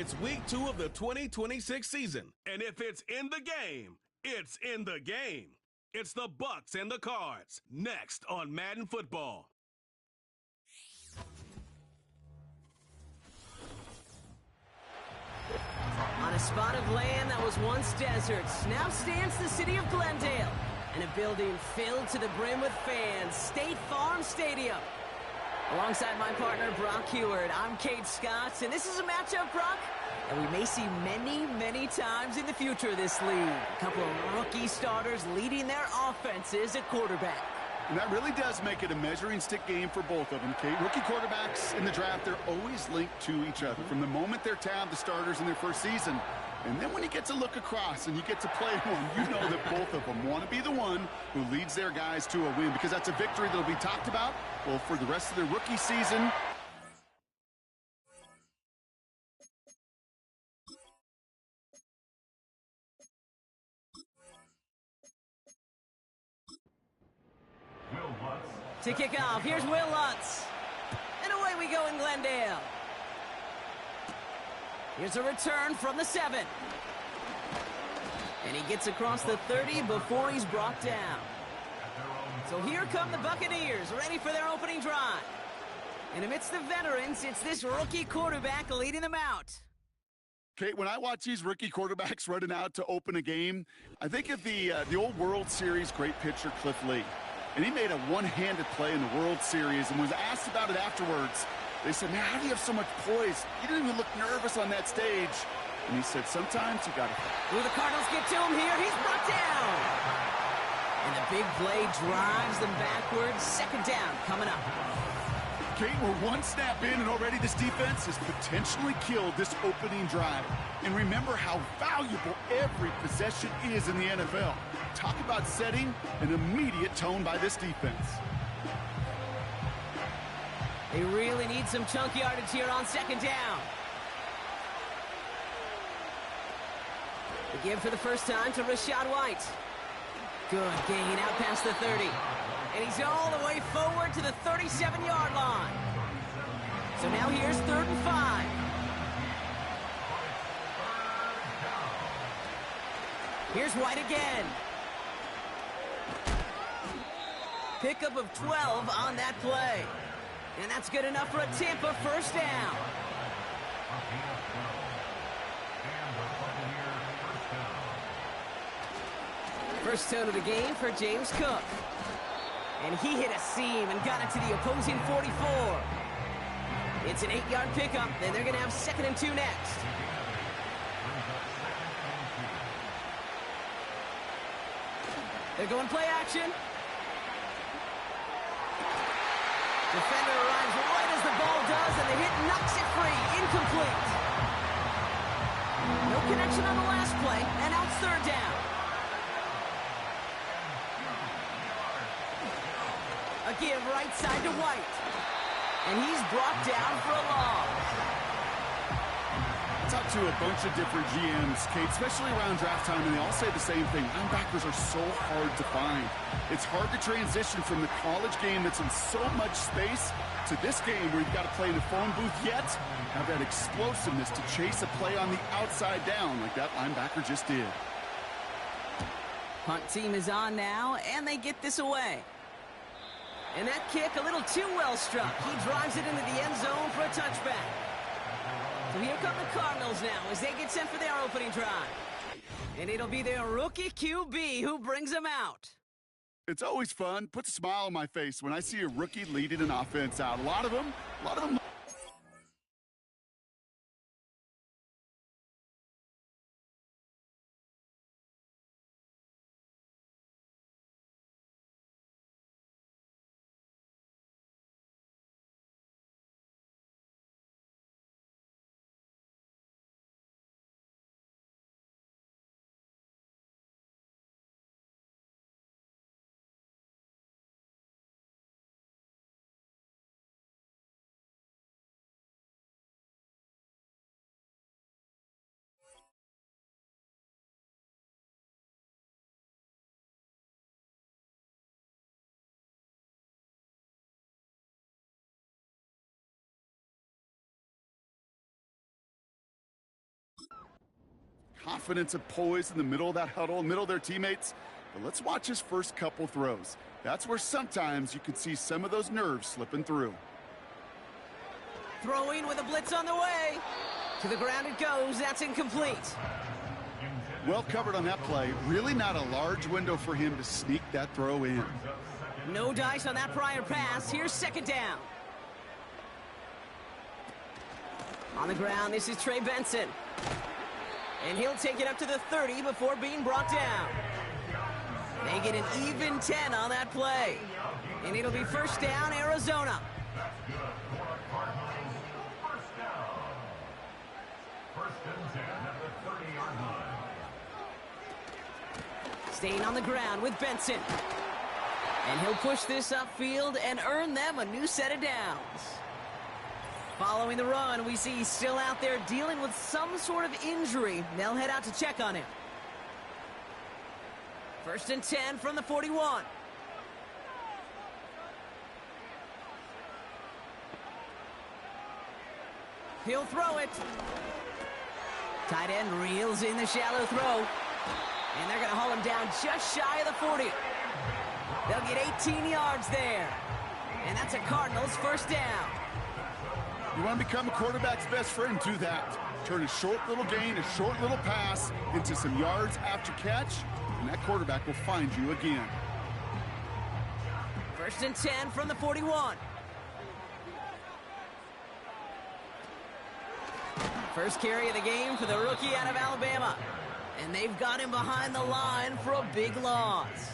It's week 2 of the 2026 season, and if it's in the game, it's in the game. It's the Bucks and the Cards, next on Madden Football. On a spot of land that was once desert, now stands the city of Glendale, and a building filled to the brim with fans, State Farm Stadium. Alongside my partner, Brock Heward, I'm Kate Scott, and this is a matchup, Brock, that we may see many, many times in the future of this league. A couple of rookie starters leading their offenses at quarterback. And that really does make it a measuring stick game for both of them, Kate. Rookie quarterbacks in the draft, they're always linked to each other from the moment they're tabbed the starters in their first season. And then when you get to look across and you get to play one, you know that both of them want to be the one who leads their guys to a win, because that's a victory that'll be talked about, well, for the rest of their rookie season. To kick off, here's Will Lutz. And away we go in Glendale. Here's a return from the 7. And he gets across the 30 before he's brought down. So here come the Buccaneers, ready for their opening drive. And amidst the veterans, it's this rookie quarterback leading them out. Kate, when I watch these rookie quarterbacks running out to open a game, I think of the old World Series great pitcher Cliff Lee. And he made a one-handed play in the World Series and was asked about it afterwards. They said, man, how do you have so much poise? You didn't even look nervous on that stage. And he said, sometimes you got to... Ooh, the Cardinals get to him here. He's brought down. And the big play drives them backwards. Second down coming up. Kate, we're one snap in, and already this defense has potentially killed this opening drive. And remember how valuable every possession is in the NFL. Talk about setting an immediate tone by this defense. They really need some chunk yardage here on second down. The give for the first time to Rashad White. Good gain out past the 30. And he's all the way forward to the 37-yard line. So now here's 3rd and 5. Here's White again. Pickup of 12 on that play. And that's good enough for a Tampa first down. First down of the game for James Cook. And he hit a seam and got it to the opposing 44. It's an 8-yard pickup, and they're going to have 2nd and 2 next. They're going play action. Defender arrives right as the ball does, and the hit knocks it free. Incomplete. No connection on the last play, and now it's 3rd down. A give right side to White. And he's brought down for a loss. I talked to a bunch of different GMs, Kate, especially around draft time, and they all say the same thing. Linebackers are so hard to find. It's hard to transition from the college game that's in so much space to this game where you've got to play in a phone booth, yet have that explosiveness to chase a play on the outside down like that linebacker just did. Punt team is on now, and they get this away. And that kick a little too well struck. He drives it into the end zone for a touchback. So here come the Cardinals now as they get set for their opening drive. And it'll be their rookie QB who brings them out. It's always fun, puts a smile on my face when I see a rookie leading an offense out. A lot of them confidence and poise in the middle of that huddle, middle of their teammates. But let's watch his first couple throws. That's where sometimes you could see some of those nerves slipping through. Throwing with a blitz on the way. To the ground it goes. That's incomplete. Well covered on that play. Really not a large window for him to sneak that throw in. No dice on that prior pass. Here's second down. On the ground, this is Trey Benson. And he'll take it up to the 30 before being brought down. They get an even 10 on that play. And it'll be first down, Arizona. Staying on the ground with Benson. And he'll push this upfield and earn them a new set of downs. Following the run, we see he's still out there dealing with some sort of injury. They'll head out to check on him. First and 10 from the 41. He'll throw it. Tight end reels in the shallow throw. And they're going to haul him down just shy of the 40. They'll get 18 yards there. And that's a Cardinals first down. You want to become a quarterback's best friend, do that. Turn a short little gain, a short little pass into some yards after catch, and that quarterback will find you again. First and 10 from the 41. First carry of the game for the rookie out of Alabama. And they've got him behind the line for a big loss.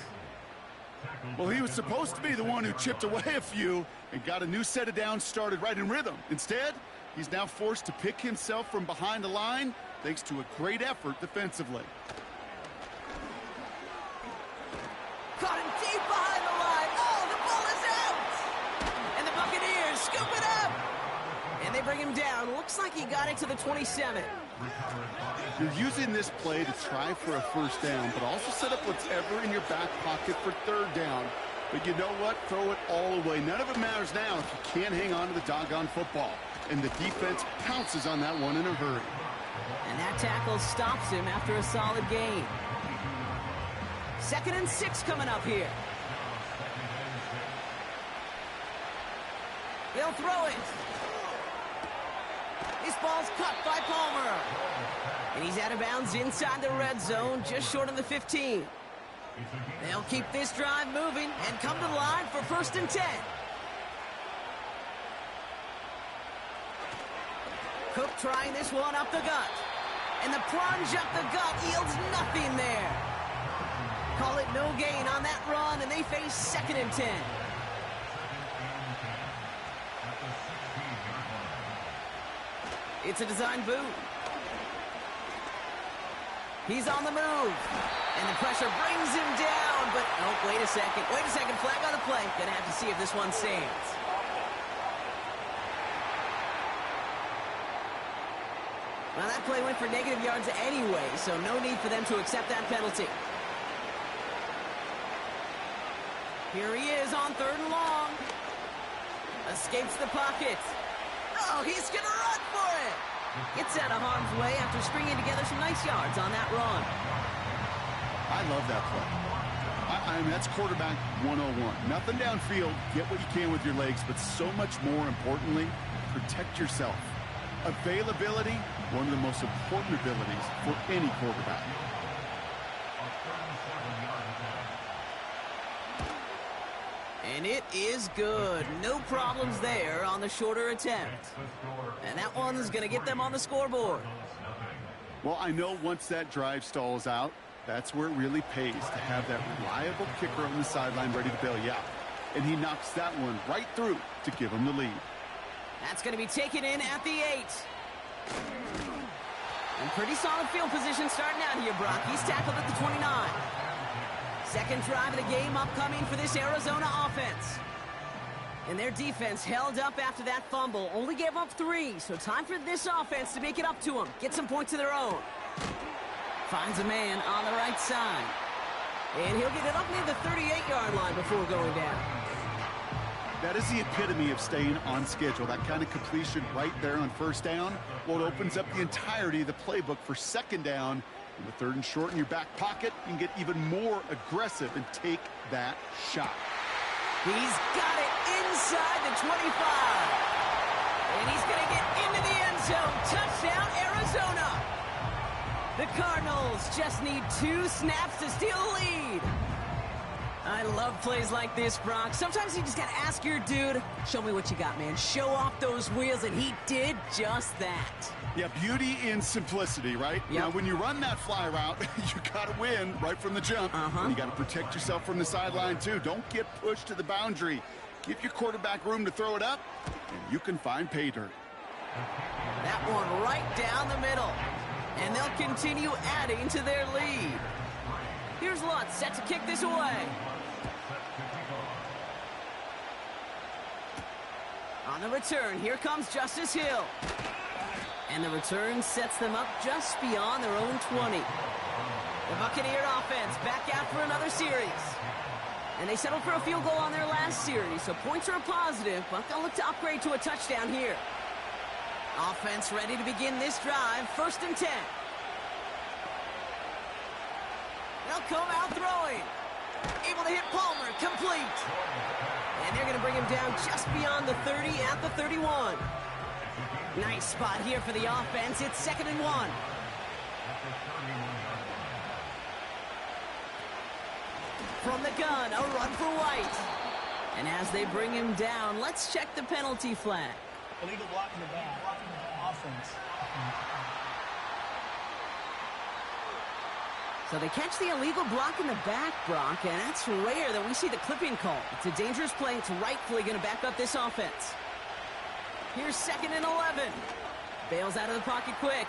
Well, he was supposed to be the one who chipped away a few and got a new set of downs started right in rhythm. Instead, he's now forced to pick himself from behind the line thanks to a great effort defensively. Caught him deep behind the line. Oh, the ball is out! And the Buccaneers scoop it up! And they bring him down. Looks like he got it to the 27. You're using this play to try for a first down, but also set up whatever in your back pocket for third down. But you know what? Throw it all away. None of it matters now if you can't hang on to the doggone football. And the defense pounces on that one in a hurry. And that tackle stops him after a solid gain. Second and 6 coming up here. He'll throw it. This ball's cut by Palmer. And he's out of bounds inside the red zone, just short of the 15. They'll keep this drive moving and come to the line for first and 10. Cook trying this one up the gut. And the plunge up the gut yields nothing there. Call it no gain on that run, and they face second and 10. It's a design boot. He's on the move. And the pressure brings him down. But, oh, wait a second. Wait a second. Flag on the play. Gonna have to see if this one stands. Well, that play went for negative yards anyway, so no need for them to accept that penalty. Here he is on third and long. Escapes the pocket. Oh, he's gonna run for it. Gets out of harm's way after stringing together some nice yards on that run. I love that play. I mean, that's quarterback 101. Nothing downfield, get what you can with your legs, but so much more importantly, protect yourself. Availability, one of the most important abilities for any quarterback. And it is good. No problems there on the shorter attempt. And that one's going to get them on the scoreboard. Well, I know once that drive stalls out, that's where it really pays to have that reliable kicker on the sideline ready to bail you out. And he knocks that one right through to give him the lead. That's going to be taken in at the 8. And pretty solid field position starting out here, Brock. He's tackled at the 29. Second drive of the game upcoming for this Arizona offense. And their defense held up after that fumble. Only gave up 3, so time for this offense to make it up to them. Get some points of their own. Finds a man on the right side. And he'll get it up near the 38-yard line before going down. That is the epitome of staying on schedule. That kind of completion right there on first down. Well, it opens up the entirety of the playbook for second down. In the third and short in your back pocket, you can get even more aggressive and take that shot. He's got it inside the 25. And he's going to get into the end zone. Touchdown, Arizona. The Cardinals just need 2 snaps to steal the lead. I love plays like this, Brock. Sometimes you just got to ask your dude, show me what you got, man. Show off those wheels, and he did just that. Yeah, beauty in simplicity, right? Yep. Now, when you run that fly route, you got to win right from the jump. And you got to protect yourself from the sideline, too. Don't get pushed to the boundary. Give your quarterback room to throw it up, and you can find pay dirt. That one right down the middle. And they'll continue adding to their lead. Here's Lutz set to kick this away. On the return, here comes Justice Hill. And the return sets them up just beyond their own 20. The Buccaneer offense back out for another series. And they settled for a field goal on their last series, so points are a positive, but they'll look to upgrade to a touchdown here. Offense ready to begin this drive, 1st and 10. They'll come out throwing. Able to hit Palmer, complete. And they're going to bring him down just beyond the 30 at the 31. Nice spot here for the offense. It's 2nd and 1. From the gun, a run for White. And as they bring him down, let's check the penalty flag. Illegal block in the back. Offense. So they catch the illegal block in the back, Brock, and that's rare that we see the clipping call. It's a dangerous play. It's rightfully going to back up this offense. Here's 2nd and 11. Bails out of the pocket quick.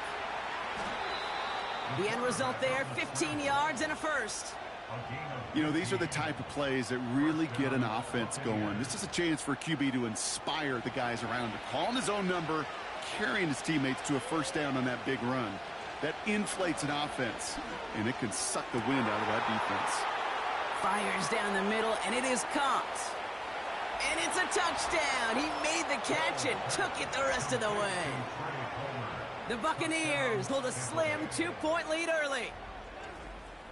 The end result there, 15 yards and a first. You know, these are the type of plays that really get an offense going. This is a chance for QB to inspire the guys around him. Calling his own number, carrying his teammates to a first down on that big run. That inflates an offense, and it can suck the wind out of that defense. Fires down the middle, and it is caught. And it's a touchdown. He made the catch and took it the rest of the way. The Buccaneers hold a slim 2-point lead early.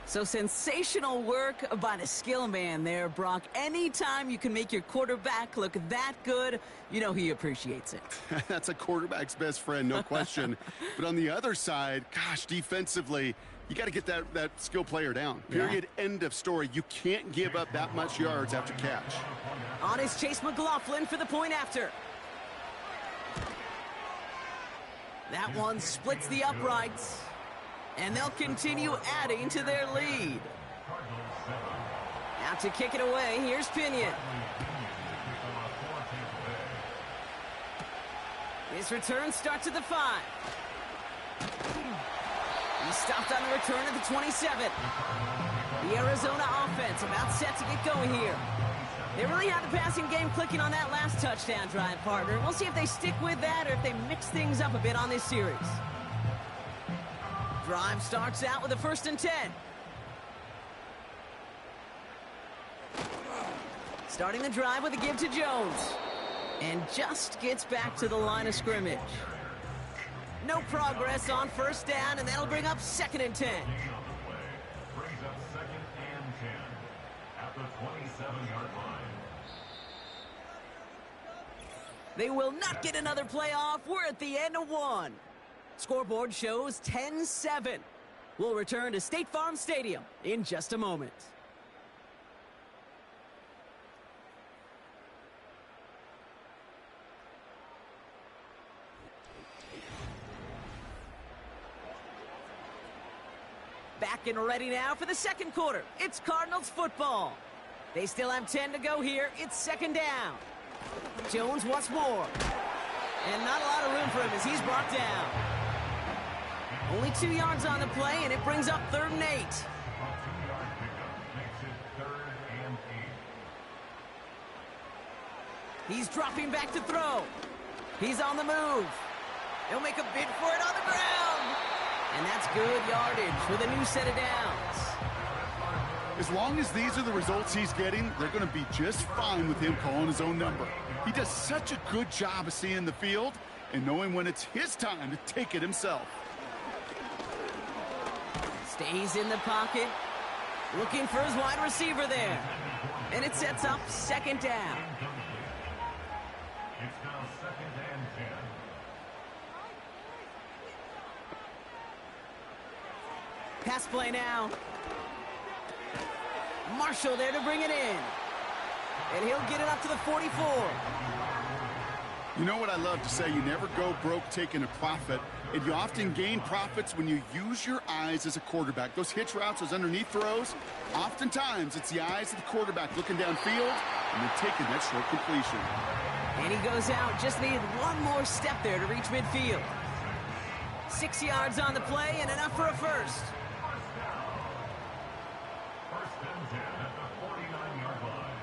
So sensational work by the skill man there, Brock. Anytime you can make your quarterback look that good, you know he appreciates it. That's a quarterback's best friend, no question. But on the other side, gosh, defensively, you got to get that skill player down. Period. Yeah. End of story. You can't give up that much yards after catch. On is Chase McLaughlin for the point after. That one splits the uprights. And they'll continue adding to their lead. Now to kick it away, here's Pinion. His return starts at the 5. He stopped on the return at the 27. The Arizona offense about set to get going here. They really have the passing game clicking on that last touchdown drive, partner. We'll see if they stick with that or if they mix things up a bit on this series. Drive starts out with a 1st and 10. Starting the drive with a give to Jones. And just gets back to the line of scrimmage. No progress on 1st down, and that'll bring up 2nd and 10. Brings up 2nd and 10 at the 27-yard line. They will not get another play off. We're at the end of 1. Scoreboard shows 10-7. We'll return to State Farm Stadium in just a moment. Back and ready now for the 2nd quarter. It's Cardinals football. They still have 10 to go here. It's 2nd down. Jones once more. And not a lot of room for him as he's brought down. Only 2 yards on the play, and it brings up 3rd and 8. A 2-yard pickup makes it 3rd and 8. He's dropping back to throw. He's on the move. He'll make a bid for it on the ground. And that's good yardage with a new set of downs. As long as these are the results he's getting, they're going to be just fine with him calling his own number. He does such a good job of seeing the field and knowing when it's his time to take it himself. Stays in the pocket, looking for his wide receiver there. And it sets up second down. It's now 2nd and 10. Pass play now. Marshall there to bring it in. And he'll get it up to the 44. You know what I love to say? You never go broke taking a profit, and you often gain profits when you use your eyes as a quarterback. Those hitch routes, those underneath throws, oftentimes it's the eyes of the quarterback looking downfield and then taking that short completion. And he goes out, just needed one more step there to reach midfield. 6 yards on the play and enough for a first. 1st and 10 at the 49-yard line.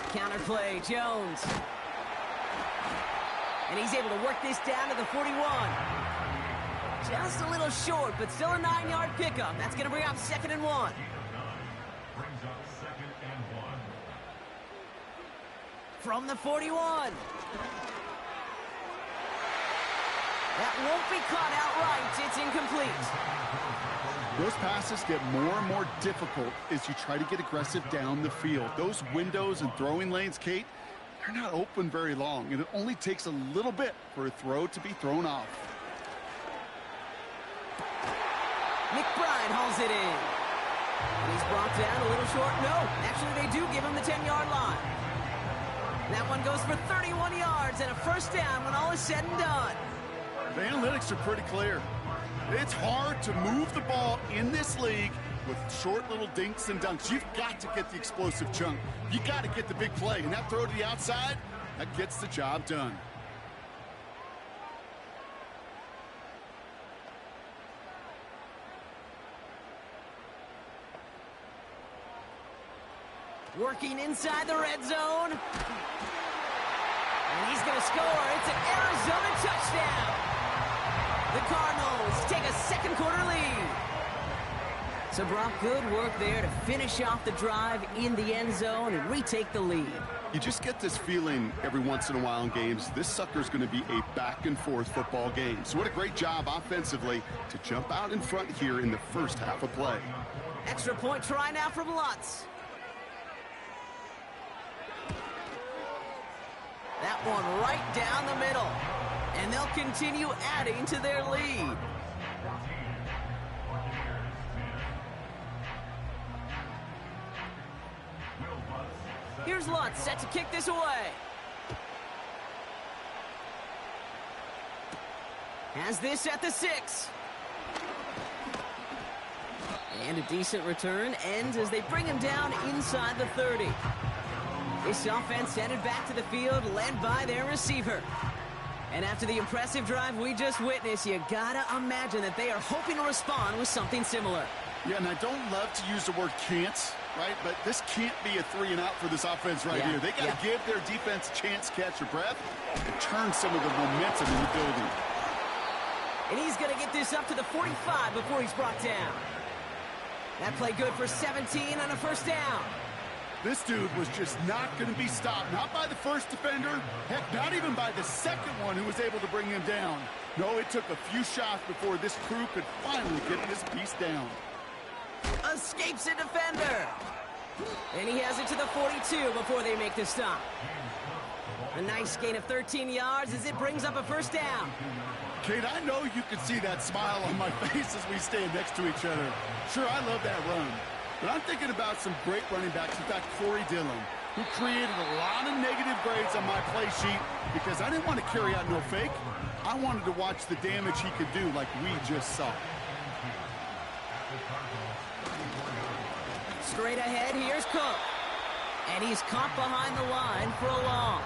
Counter play, Jones. And he's able to work this down to the 41. Just a little short, but still a 9-yard pickup. That's going to bring up 2nd and 1. Brings up 2nd and 1. From the 41. That won't be caught outright. It's incomplete. Those passes get more and more difficult as you try to get aggressive down the field. Those windows and throwing lanes, Kate, they're not open very long, and it only takes a little bit for a throw to be thrown off. McBride hauls it in. And he's brought down a little short. No, actually they do give him the 10-yard line. That one goes for 31 yards and a first down when all is said and done. The analytics are pretty clear. It's hard to move the ball in this league with short little dinks and dunks. You've got to get the explosive chunk. You got to get the big play, and that throw to the outside, that gets the job done. Working inside the red zone. And he's going to score. It's an Arizona touchdown. The Cardinals take a second quarter lead. So Brock, good work there to finish off the drive in the end zone and retake the lead. You just get this feeling every once in a while in games, this sucker's going to be a back-and-forth football game. So what a great job offensively to jump out in front here in the first half of play. Extra point try now from Lutz. That one right down the middle. And they'll continue adding to their lead. Here's Lutz set to kick this away. Has this at the 6. And a decent return ends as they bring him down inside the 30. This offense headed back to the field, led by their receiver. And after the impressive drive we just witnessed, you gotta imagine that they are hoping to respond with something similar. Yeah, and I don't love to use the word can't, right? But this can't be a 3-and-out for this offense right here. They got to give their defense a chance to catch their breath and turn some of the momentum in the building. And he's going to get this up to the 45 before he's brought down. That play good for 17 on a first down. This dude was just not going to be stopped. Not by the first defender. Heck, not even by the second one who was able to bring him down. No, it took a few shots before this crew could finally get this piece down. Escapes a defender. And he has it to the 42 before they make the stop. A nice gain of 13 yards as it brings up a first down. Kate, I know you can see that smile on my face as we stand next to each other. Sure, I love that run. But I'm thinking about some great running backs. In fact, Corey Dillon, who created a lot of negative grades on my play sheet because I didn't want to carry out no fake. I wanted to watch the damage he could do like we just saw. Straight ahead, here's Cook. And he's caught behind the line for a loss.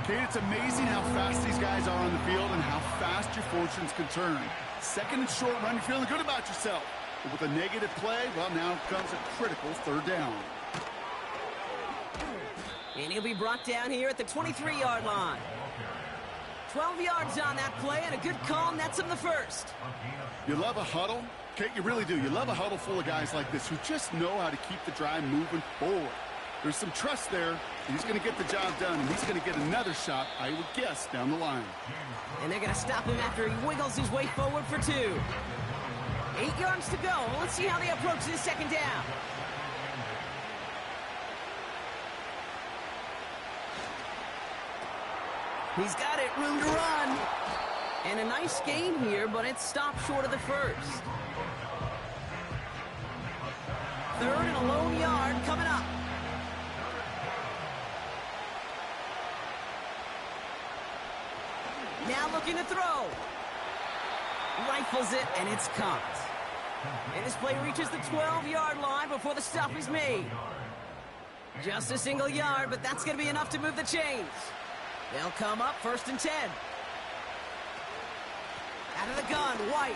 Kate, it's amazing how fast these guys are on the field and how fast your fortunes can turn. Second and short run, you're feeling good about yourself. But with a negative play, well, now comes a critical third down. And he'll be brought down here at the 23-yard line. 12 yards on that play, and a good call nets him the first. You love a huddle? Kate, you really do. You love a huddle full of guys like this who just know how to keep the drive moving forward. There's some trust there. He's going to get the job done, and he's going to get another shot, I would guess, down the line. And they're going to stop him after he wiggles his way forward for 2. 8 yards to go. Let's see how they approach this second down. He's got it, room to run. And a nice gain here, but it's stopped short of the first. 3rd and a lone yard coming up. Now looking to throw. Rifles it, and it's caught. And his play reaches the 12-yard line before the stop is made. Just a single yard, but that's going to be enough to move the chains. They'll come up 1st and 10. Out of the gun, White.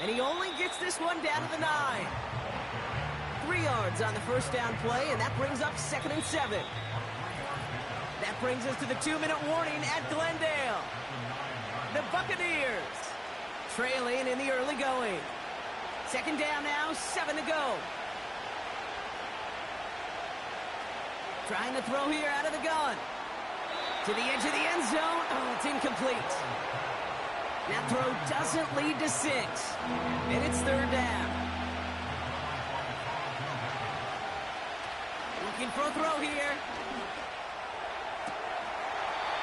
And he only gets this one down to the 9. 3 yards on the first down play, and that brings up 2nd and 7. That brings us to the 2-minute warning at Glendale. The Buccaneers trailing in the early going. 2nd down now, 7 to go. Trying to throw here out of the gun. To the edge of the end zone. Oh, it's incomplete. That throw doesn't lead to 6. And it's 3rd down. Looking for a throw here.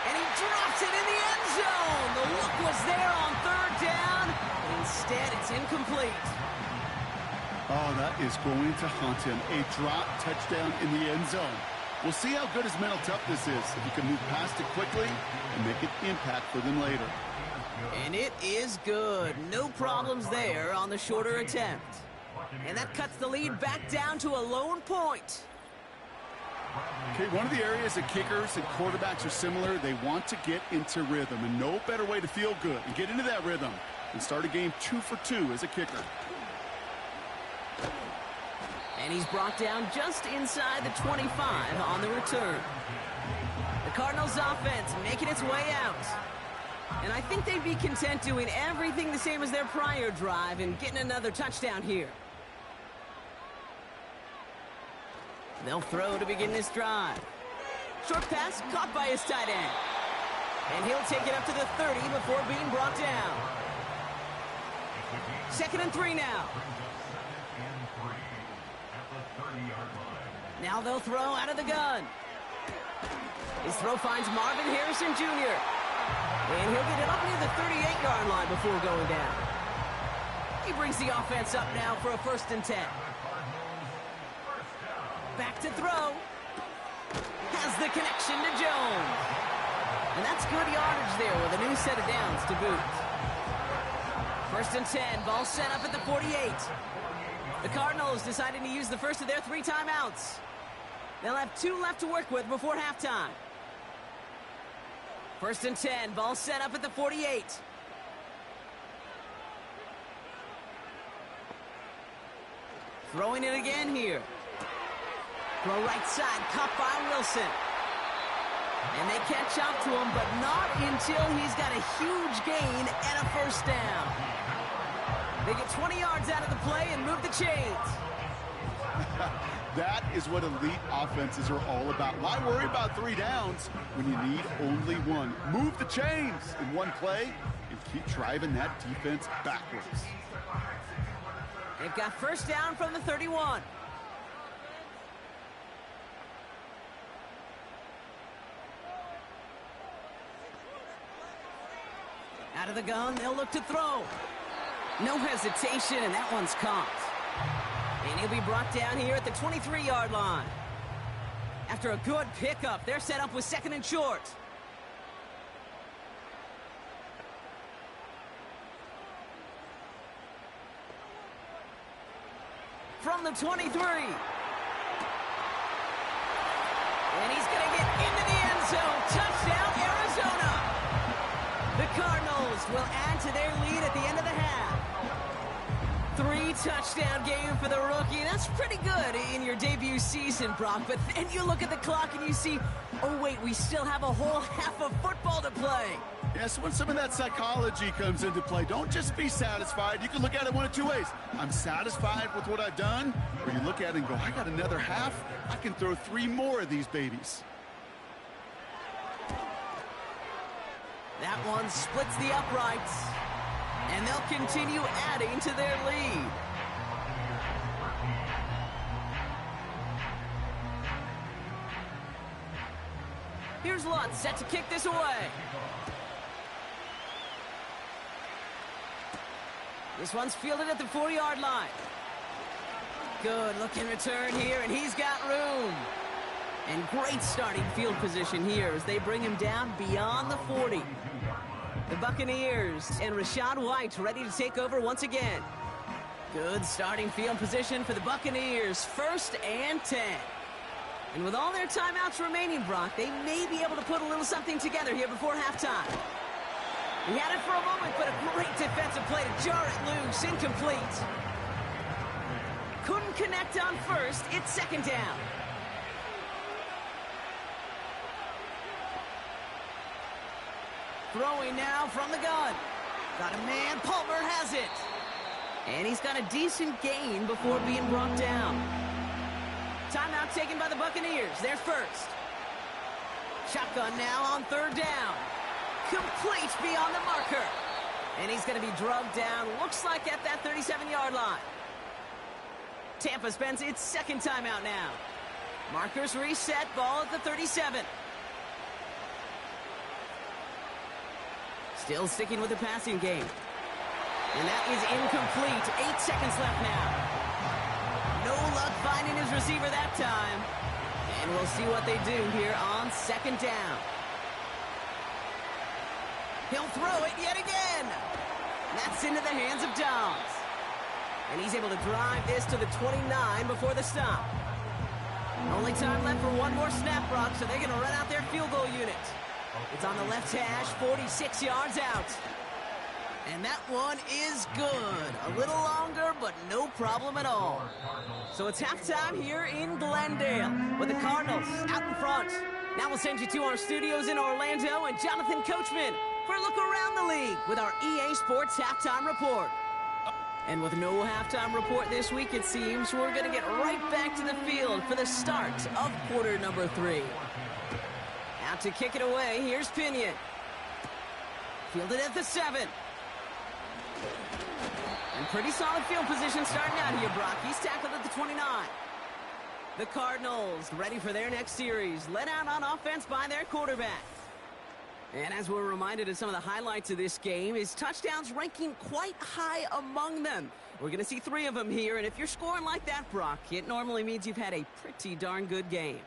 And he drops it in the end zone. The look was there on 3rd down. Instead, it's incomplete. Oh, that is going to haunt him. A drop touchdown in the end zone. We'll see how good his mental toughness is, if he can move past it quickly and make an impact for them later. And it is good. No problems there on the shorter attempt. And that cuts the lead back down to a lone point. Okay, one of the areas that kickers and quarterbacks are similar, they want to get into rhythm, and no better way to feel good and get into that rhythm and start a game 2 for 2 as a kicker. And he's brought down just inside the 25 on the return. The Cardinals offense making its way out. And I think they'd be content doing everything the same as their prior drive and getting another touchdown here. They'll throw to begin this drive. Short pass caught by his tight end. And he'll take it up to the 30 before being brought down. 2nd and 3 now. Now they'll throw out of the gun. His throw finds Marvin Harrison Jr. And he'll get it up near the 38-yard line before going down. He brings the offense up now for a 1st and 10. Back to throw. Has the connection to Jones. And that's good yardage there with a new set of downs to boot. 1st and 10, ball set up at the 48. The Cardinals deciding to use the first of their 3 timeouts. They'll have 2 left to work with before halftime. 1st and 10, ball set up at the 48. Throwing it again here. Throw right side, caught by Wilson. And they catch up to him, but not until he's got a huge gain and a 1st down. They get 20 yards out of the play and move the chains. That is what elite offenses are all about. Why worry about 3 downs when you need only 1? Move the chains in one play and keep driving that defense backwards. They've got 1st down from the 31. Out of the gun, they'll look to throw. No hesitation, and that one's caught. And he'll be brought down here at the 23-yard line. After a good pickup, they're set up with 2nd and short. From the 23. And he's going to get into the end zone. Touchdown, Arizona. The Cardinals will add to their lead at the end of the half. 3-touchdown game for the rookie. That's pretty good in your debut season, Brock. But then you look at the clock and you see, oh, wait, we still have a whole half of football to play. Yes, when some of that psychology comes into play, don't just be satisfied. You can look at it one of two ways. I'm satisfied with what I've done, or you look at it and go, I got another half. I can throw 3 more of these babies. That one splits the uprights, and they'll continue adding to their lead. Here's Lutz set to kick this away. This one's fielded at the 4-yard line. Good looking return here, and he's got room. And great starting field position here as they bring him down beyond the 40. The Buccaneers and Rachaad White ready to take over once again. Good starting field position for the Buccaneers. 1st and 10. And with all their timeouts remaining, Brock, they may be able to put a little something together here before halftime. He had it for a moment, but a great defensive play to jar it loose. Incomplete. Couldn't connect on 1st. It's 2nd down. Throwing now from the gun. Got a man. Palmer has it. And he's got a decent gain before being brought down. Timeout taken by the Buccaneers. They're 1st. Shotgun now on 3rd down. Complete beyond the marker. And he's going to be drugged down. Looks like at that 37-yard line. Tampa spends its 2nd timeout now. Markers reset. Ball at the 37. Still sticking with the passing game. And that is incomplete. 8 seconds left now. No luck finding his receiver that time. And we'll see what they do here on 2nd down. He'll throw it yet again. That's into the hands of Downs. And he's able to drive this to the 29 before the stop. Only time left for one more snap, Brock, so they're going to run out their field goal unit. It's on the left hash, 46 yards out. And that one is good. A little longer, but no problem at all. So it's halftime here in Glendale with the Cardinals out in front. Now we'll send you to our studios in Orlando and Jonathan Coachman for a look around the league with our EA Sports Halftime Report. And with no halftime report this week, it seems we're going to get right back to the field for the start of quarter number 3. Out to kick it away, here's Pinion. Fielded at the 7. And pretty solid field position starting out here, Brock. He's tackled at the 29. The Cardinals ready for their next series, led out on offense by their quarterback. And as we're reminded of some of the highlights of this game, his touchdowns ranking quite high among them. We're going to see 3 of them here, and if you're scoring like that, Brock, it normally means you've had a pretty darn good game.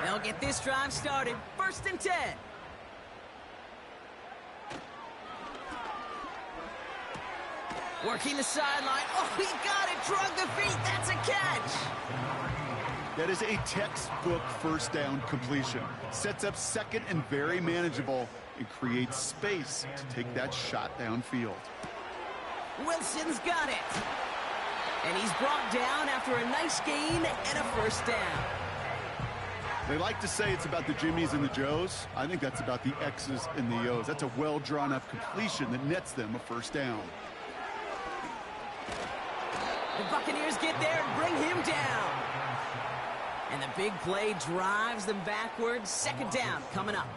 They'll get this drive started. 1st and 10. Working the sideline. Oh, he got it. Drug the feet. That's a catch. That is a textbook 1st down completion. Sets up 2nd and very manageable and creates space to take that shot downfield. Wilson's got it. And he's brought down after a nice gain and a 1st down. They like to say it's about the Jimmies and the Joes. I think that's about the X's and the O's. That's a well-drawn-up completion that nets them a 1st down. The Buccaneers get there and bring him down. And the big play drives them backwards. 2nd down coming up.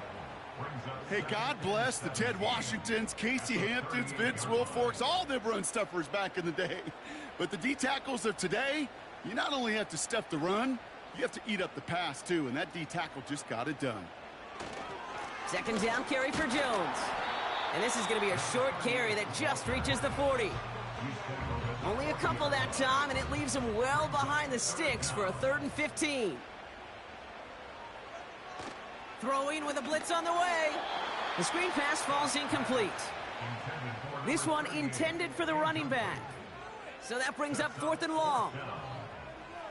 Hey, God bless the Ted Washingtons, Casey Hamptons, Vince Wilforks, all them run stuffers back in the day. But the D-tackles of today, you not only have to stuff the run, you have to eat up the pass, too, and that D-tackle just got it done. 2nd down carry for Jones. And this is going to be a short carry that just reaches the 40. Only a couple that time, and it leaves him well behind the sticks for a 3rd and 15. Throwing with a blitz on the way. The screen pass falls incomplete. This one intended for the running back. So that brings up 4th and long.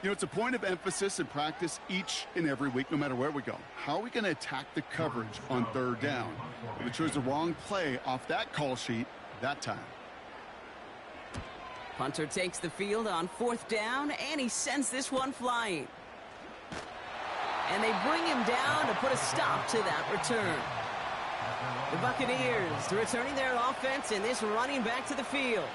You know, it's a point of emphasis in practice each and every week, no matter where we go. How are we going to attack the coverage on 3rd down? We chose the wrong play off that call sheet that time. Punter takes the field on 4th down, and he sends this one flying. And they bring him down to put a stop to that return. The Buccaneers returning their offense and this running back to the field.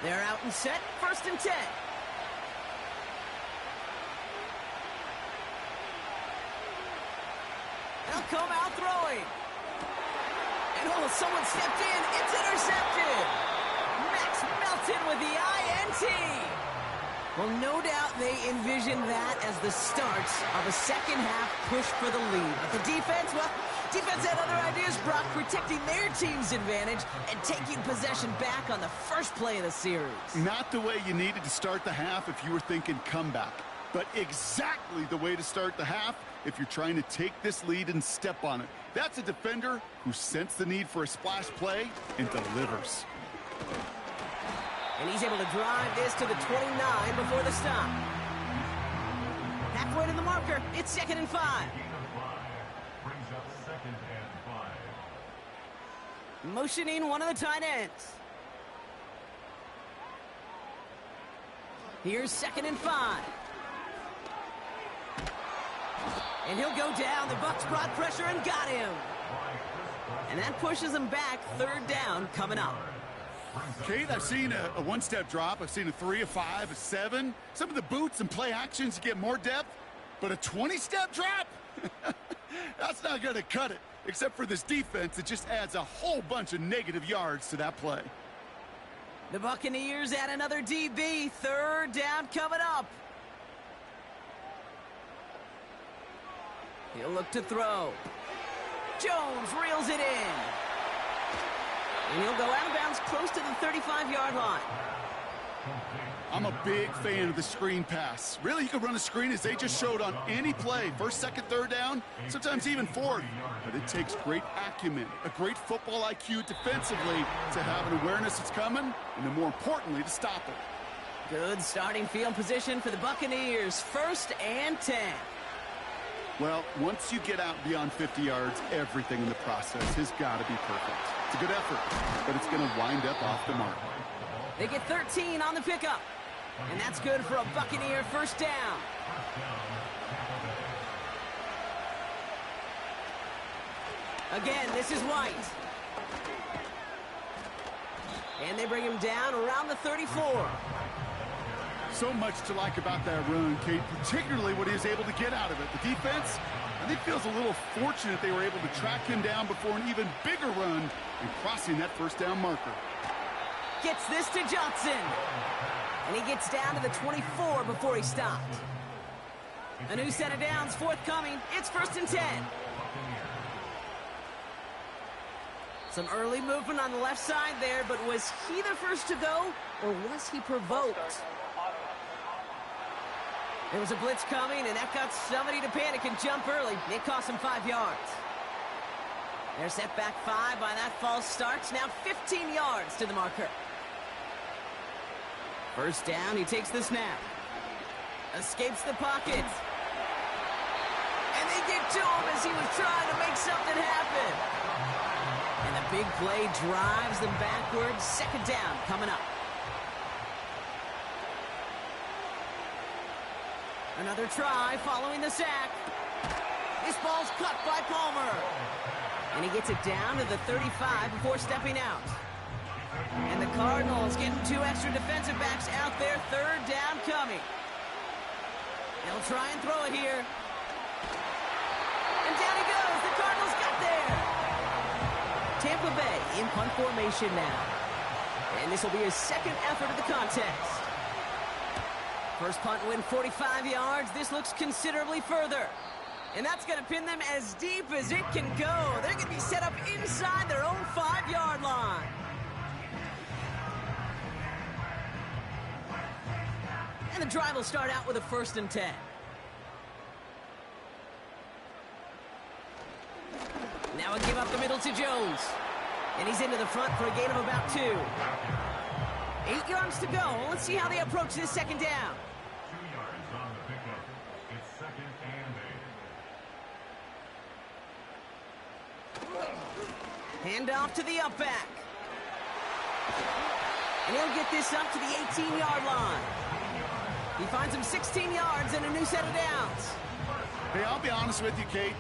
They're out and set, 1st and 10. They'll come out throwing. And someone stepped in. It's intercepted. Max Melton with the INT. Well, no doubt they envisioned that as the start of a second-half push for the lead. But the defense, well, defense had other ideas, Brock, protecting their team's advantage and taking possession back on the first play of the series. Not the way you needed to start the half if you were thinking comeback, but exactly the way to start the half if you're trying to take this lead and step on it. That's a defender who sensed the need for a splash play and delivers. And he's able to drive this to the 29 before the stop. Halfway to the marker. It's 2nd and 5. Brings up 2nd and 5. Motioning one of the tight ends. Here's 2nd and 5. And he'll go down. The Bucs brought pressure and got him. And that pushes him back. 3rd down coming up. Kate, I've seen a one-step drop. I've seen a 3, a 5, a 7. Some of the boots and play actions to get more depth. But a 20-step drop? That's not going to cut it. Except for this defense, it just adds a whole bunch of negative yards to that play. The Buccaneers add another DB. 3rd down coming up. He'll look to throw. Jones reels it in. And he'll go out of bounds close to the 35-yard line. I'm a big fan of the screen pass. Really, you can run a screen as they just showed on any play. 1st, 2nd, 3rd down, sometimes even 4th. But it takes great acumen, a great football IQ defensively to have an awareness it's coming, and then more importantly, to stop it. Good starting field position for the Buccaneers. 1st and 10. Well, once you get out beyond 50 yards, everything in the process has got to be perfect. It's a good effort, but it's going to wind up off the mark. They get 13 on the pickup, and that's good for a Buccaneer 1st down. Again, this is White. And they bring him down around the 34. So much to like about that run, Kate, particularly what he was able to get out of it. The defense, I think, feels a little fortunate they were able to track him down before an even bigger run and crossing that 1st down marker. Gets this to Johnson. And he gets down to the 24 before he stopped. A new set of downs forthcoming. It's 1st and 10. Some early movement on the left side there, but was he the first to go, or was he provoked? There was a blitz coming, and that got somebody to panic and jump early. It cost him 5 yards. They're set back 5 by that false start. Now 15 yards to the marker. 1st down, he takes the snap. Escapes the pocket. And they get to him as he was trying to make something happen. And the big play drives them backwards. 2nd down coming up. Another try following the sack. This ball's cut by Palmer. And he gets it down to the 35 before stepping out. And the Cardinals getting 2 extra defensive backs out there. 3rd down coming. They'll try and throw it here. And down he goes. The Cardinals got there. Tampa Bay in punt formation now. And this will be his 2nd effort of the contest. First punt win 45 yards. This looks considerably further. And that's going to pin them as deep as it can go. They're going to be set up inside their own 5-yard line. And the drive will start out with a 1st and 10. Now a give up the middle to Jones. And he's into the front for a gain of about 2. 8 yards to go. Let's see how they approach this 2nd down. 2 yards on the pickup. It's 2nd and 8. Hand off to the up back. And he'll get this up to the 18-yard line. He finds him 16 yards and a new set of downs. Hey, I'll be honest with you, Kate.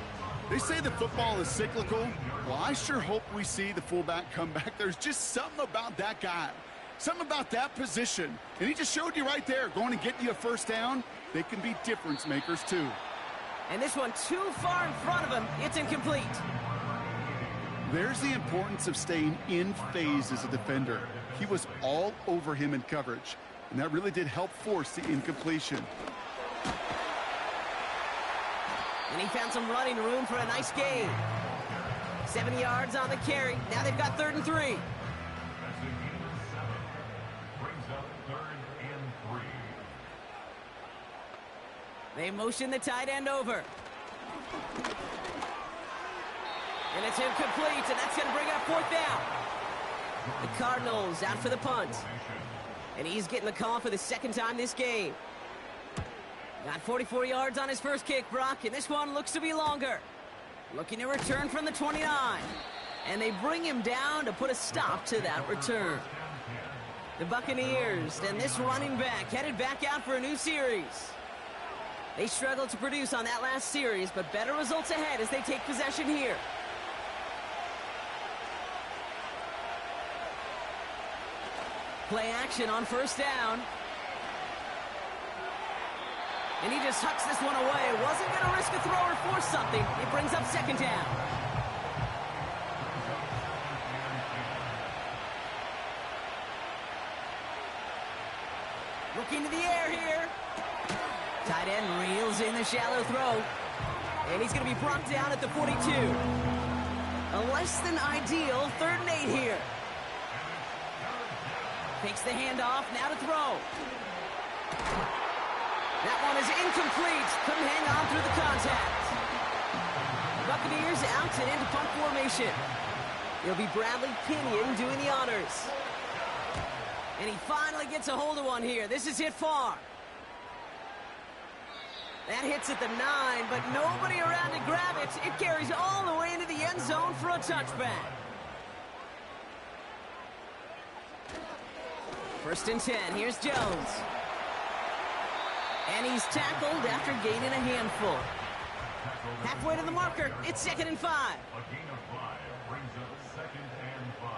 They say that football is cyclical. Well, I sure hope we see the fullback come back. There's just something about that guy, something about that position. And he just showed you right there, going to get you a first down. They can be difference makers, too. And this one too far in front of him. It's incomplete. There's the importance of staying in phase as a defender. He was all over him in coverage, and that really did help force the incompletion. And he found some running room for a nice gain. 7 yards on the carry. Now they've got 3rd and 3. That's a gain of 7. Brings up 3rd and 3. They motion the tight end over. And it's incomplete, and that's going to bring up 4th down. The Cardinals out for the punt. And he's getting the call for the 2nd time this game. Got 44 yards on his first kick, Brock, and this one looks to be longer. Looking to return from the 29. And they bring him down to put a stop to that return. The Buccaneers and this running back headed back out for a new series. They struggled to produce on that last series, but better results ahead as they take possession here. Play action on 1st down. And he just hucks this one away. Wasn't going to risk a throw or force something. It brings up 2nd down. Looking to the air here. Tight end reels in the shallow throw. And he's going to be brought down at the 42. A less than ideal 3rd and 8 here. Takes the handoff, now to throw. That one is incomplete. Couldn't hang on through the contact. Buccaneers out and into punt formation. It'll be Bradley Pinion doing the honors. And he finally gets a hold of one here. This is hit far. That hits at the 9, but nobody around to grab it. It carries all the way into the end zone for a touchback. 1st and 10. Here's Jones. And he's tackled after gaining a handful. Halfway to the marker. It's 2nd and 5. A gain of 5 brings up 2nd and 5.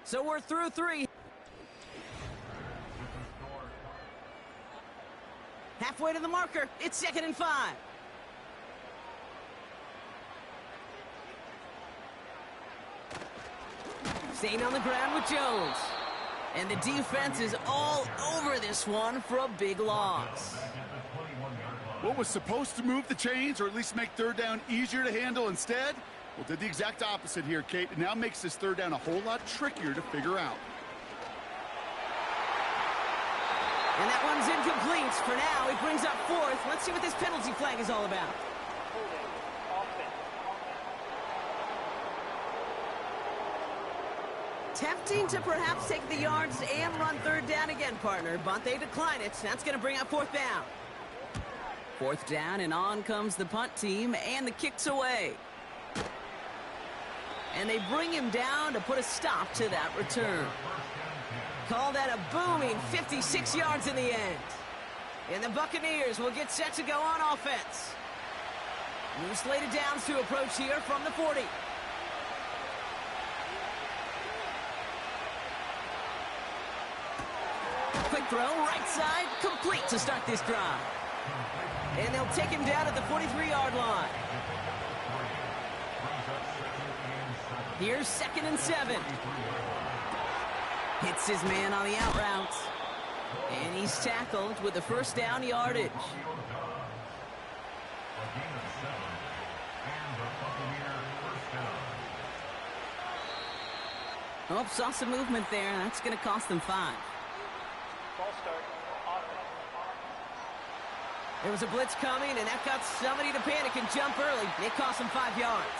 So we're through 3. Halfway to the marker. It's 2nd and 5. Staying on the ground with Jones. And the defense is all over this one for a big loss. What was supposed to move the chains, or at least make 3rd down easier to handle instead? Well, did the exact opposite here, Kate. It now makes this 3rd down a whole lot trickier to figure out. And that one's incomplete. For now, it brings up 4th. Let's see what this penalty flag is all about. Tempting to perhaps take the yards and run 3rd down again, partner, but they decline it. That's going to bring up 4th down. 4th down, and on comes the punt team, and the kick's away. And they bring him down to put a stop to that return. Call that a booming 56 yards in the end. And the Buccaneers will get set to go on offense. New slate of downs to approach here from the 40. Quick throw, right side, complete to start this drive. And they'll take him down at the 43-yard line. Here's 2nd and 7. Hits his man on the out route. And he's tackled with the 1st down yardage. Oh, saw some movement there. That's going to cost them 5. There was a blitz coming, and that got somebody to panic and jump early. It cost them 5 yards.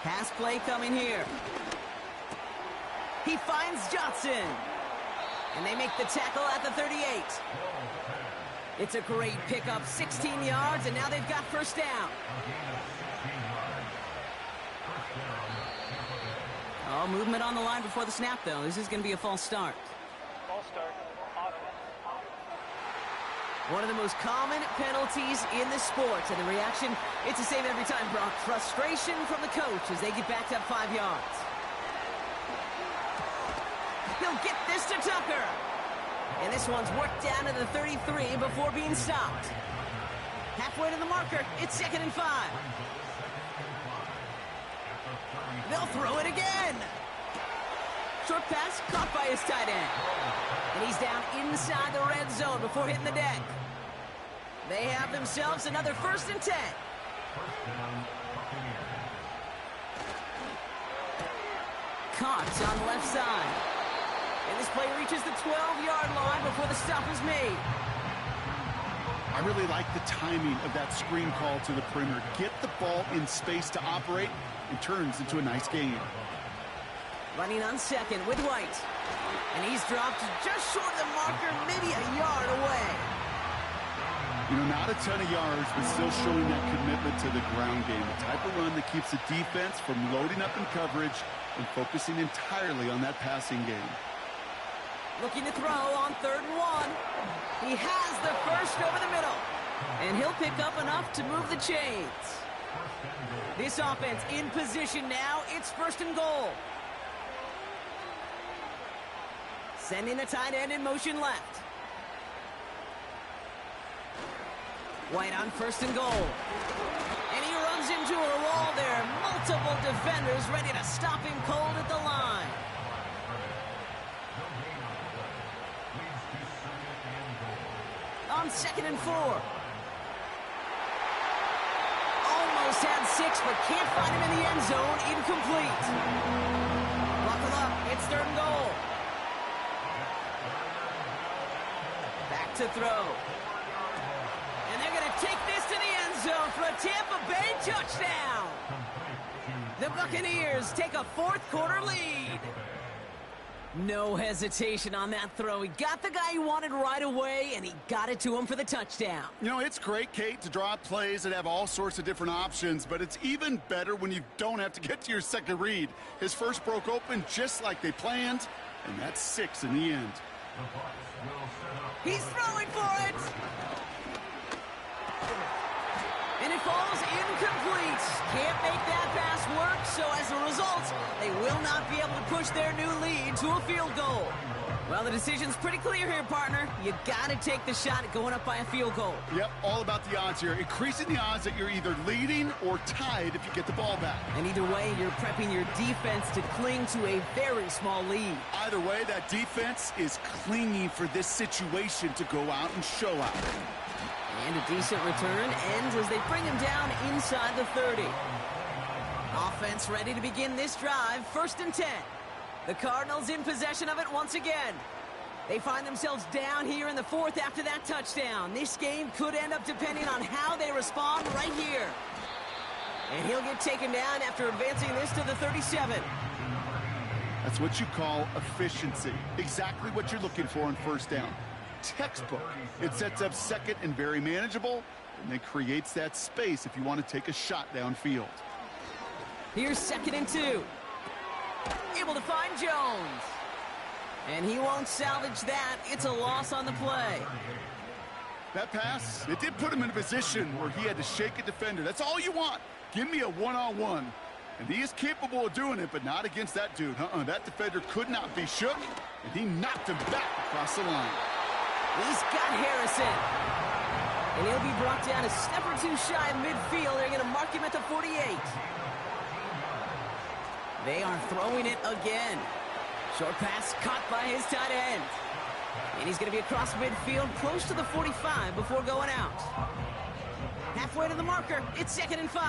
Pass play coming here. He finds Johnson. And they make the tackle at the 38. It's a great pickup, 16 yards, and now they've got 1st down. Oh, movement on the line before the snap, though. This is going to be a false start. False start. Offense. One of the most common penalties in the sport, and the reaction, it's the same every time, Brock. Frustration from the coach as they get backed up 5 yards. He'll get this to Tucker. And this one's worked down to the 33 before being stopped. Halfway to the marker, it's 2nd and 5. They'll throw it again. Short pass caught by his tight end. And he's down inside the red zone before hitting the deck. They have themselves another 1st and 10. Caught on the left side. And this play reaches the 12-yard line before the stop is made. I really like the timing of that screen call to the perimeter. Get the ball in space to operate, and turns into a nice game. Running on 2nd with White. And he's dropped just short of the marker, maybe a yard away. You know, not a ton of yards, but still showing that commitment to the ground game. The type of run that keeps the defense from loading up in coverage and focusing entirely on that passing game. Looking to throw on 3rd and 1. He has the first over the middle. And he'll pick up enough to move the chains. This offense in position now. It's 1st and goal. Sending the tight end in motion left. White on 1st and goal. And he runs into a wall there. Multiple defenders ready to stop him cold at the line. On 2nd and 4. Almost had 6, but can't find him in the end zone. Incomplete. Buckle up. It's 3rd and goal. Back to throw. And they're going to take this to the end zone for a Tampa Bay touchdown. The Buccaneers take a 4th quarter lead. No hesitation on that throw. He got the guy he wanted right away, and he got it to him for the touchdown. You know, it's great, Kate, to draw up plays that have all sorts of different options, but it's even better when you don't have to get to your second read. His first broke open just like they planned, and that's 6 in the end. He's throwing for it. And it falls incomplete. Can't make that pass work, so as a result, they will not be able to push their new lead to a field goal. Well, the decision's pretty clear here, partner. You got to take the shot at going up by a field goal. Yep, all about the odds here. Increasing the odds that you're either leading or tied if you get the ball back. And either way, you're prepping your defense to cling to a very small lead. Either way, that defense is clinging for this situation to go out and show out. And a decent return ends as they bring him down inside the 30. Offense ready to begin this drive, 1st and 10. The Cardinals in possession of it once again. They find themselves down here in the 4th after that touchdown. This game could end up depending on how they respond right here. And he'll get taken down after advancing this to the 37. That's what you call efficiency. Exactly what you're looking for on 1st down. Textbook. It sets up 2nd and very manageable, and it creates that space if you want to take a shot downfield. Here's 2nd and 2. Able to find Jones. And he won't salvage that. It's a loss on the play. That pass, it did put him in a position where he had to shake a defender. That's all you want. Give me a one-on-one. And he is capable of doing it, but not against that dude. That defender could not be shook, and he knocked him back across the line. He's got Harrison. And he'll be brought down a step or two shy of midfield. They're going to mark him at the 48. They are throwing it again. Short pass caught by his tight end. And he's going to be across midfield close to the 45 before going out. Halfway to the marker. It's 2nd and 5.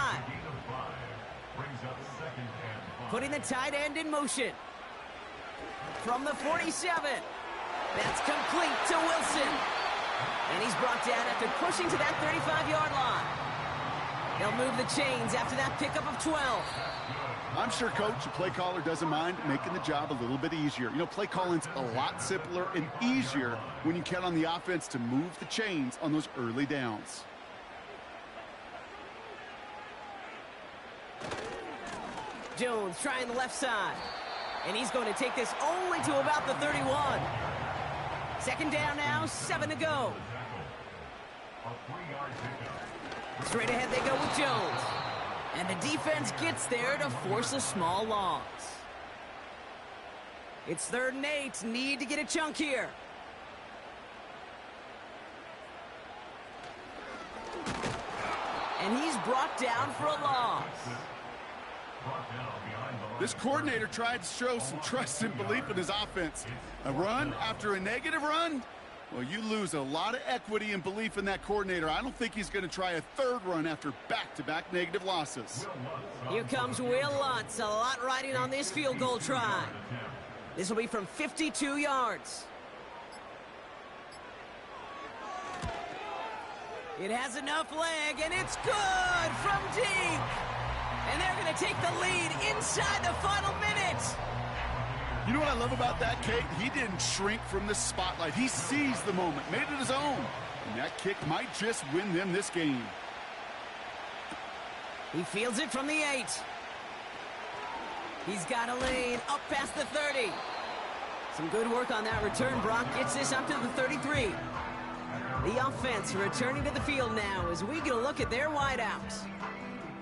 Putting the tight end in motion. From the 47. That's complete to Wilson. And he's brought down after pushing to that 35-yard line. They'll move the chains after that pickup of 12. I'm sure, Coach, the play caller doesn't mind making the job a little bit easier. You know, play calling's a lot simpler and easier when you count on the offense to move the chains on those early downs. Jones trying the left side. And he's going to take this only to about the 31. 2nd down now, 7 to go. A 3-yard pickup. Straight ahead they go with Jones. And the defense gets there to force a small loss. It's 3rd and 8. Need to get a chunk here. And he's brought down for a loss. This coordinator tried to show some trust and belief in his offense. A run after a negative run? Well, you lose a lot of equity and belief in that coordinator. I don't think he's going to try a 3rd run after back-to-back negative losses. Here comes Will Lutz. A lot riding on this field goal try. This will be from 52 yards. It has enough leg, and it's good from deep. And they're going to take the lead inside the final minute. You know what I love about that, Kate? He didn't shrink from the spotlight. He seized the moment, made it his own. And that kick might just win them this game. He fields it from the 8. He's got a lane up past the 30. Some good work on that return. Brock gets this up to the 33. The offense returning to the field now as we get a look at their wideouts.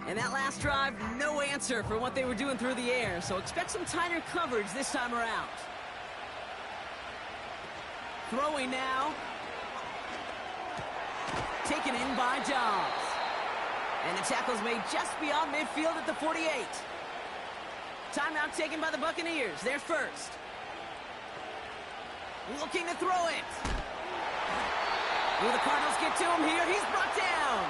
And that last drive, no answer for what they were doing through the air, so expect some tighter coverage this time around. Throwing now. Taken in by Dobbs. And the tackle's made just beyond midfield at the 48. Timeout taken by the Buccaneers. They're first. Looking to throw it. Will the Cardinals get to him here? He's brought down.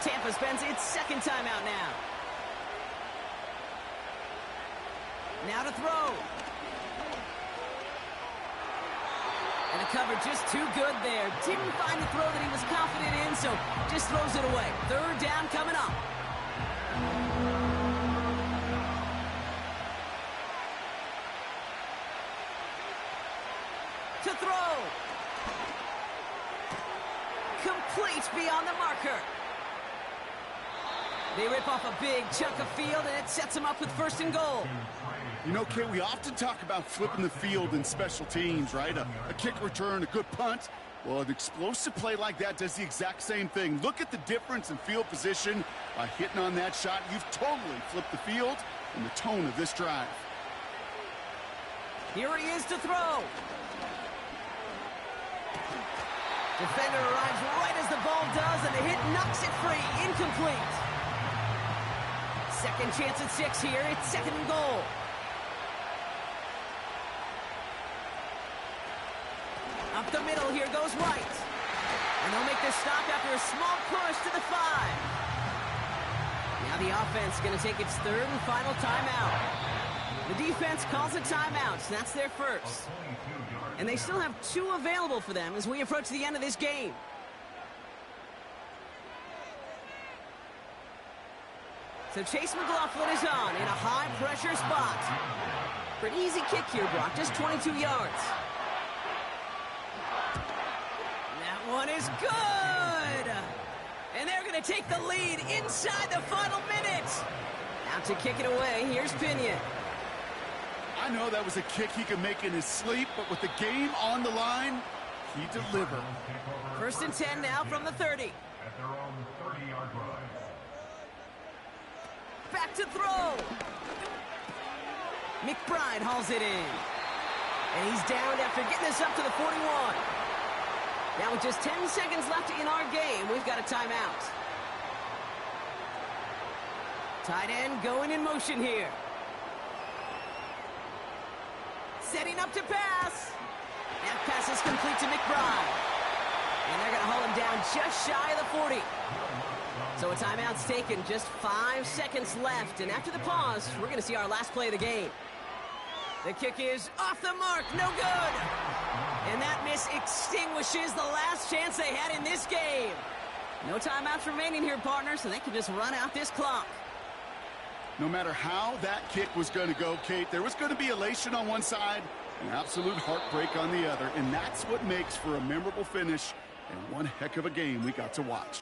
Tampa spends its 2nd timeout now. Now to throw. And the cover just too good there. Didn't find the throw that he was confident in, so just throws it away. 3rd down coming up. To throw. Complete beyond the marker. They rip off a big chunk of field, and it sets them up with 1st and goal. You know, Kate, we often talk about flipping the field in special teams, right? A kick return, a good punt. Well, an explosive play like that does the exact same thing. Look at the difference in field position by hitting on that shot. You've totally flipped the field and the tone of this drive. Here he is to throw. Defender arrives right as the ball does, and the hit knocks it free. Incomplete. 2nd chance at 6 here. It's 2nd and goal. Up the middle, here goes White. And they'll make this stop after a small push to the 5. Now the offense going to take its 3rd and final timeout. The defense calls a timeout, so that's their first. And they still have 2 available for them as we approach the end of this game. So Chase McLaughlin is on in a high-pressure spot. Pretty easy kick here, Brock, just 22 yards. That one is good! And they're going to take the lead inside the final minute. Out to kick it away, here's Pinion. I know that was a kick he could make in his sleep, but with the game on the line, he delivered. 1st and 10 now from the 30. At their own 30-yard line. Back to throw. McBride hauls it in. And he's down after getting this up to the 41. Now with just 10 seconds left in our game, we've got a timeout. Tight end going in motion here. Setting up to pass. That pass is complete to McBride. And they're going to haul him down just shy of the 40. So a timeout's taken, just 5 seconds left. And after the pause, we're going to see our last play of the game. The kick is off the mark, no good. And that miss extinguishes the last chance they had in this game. No timeouts remaining here, partner, so they can just run out this clock. No matter how that kick was going to go, Kate, there was going to be elation on one side and absolute heartbreak on the other. And that's what makes for a memorable finish and one heck of a game we got to watch.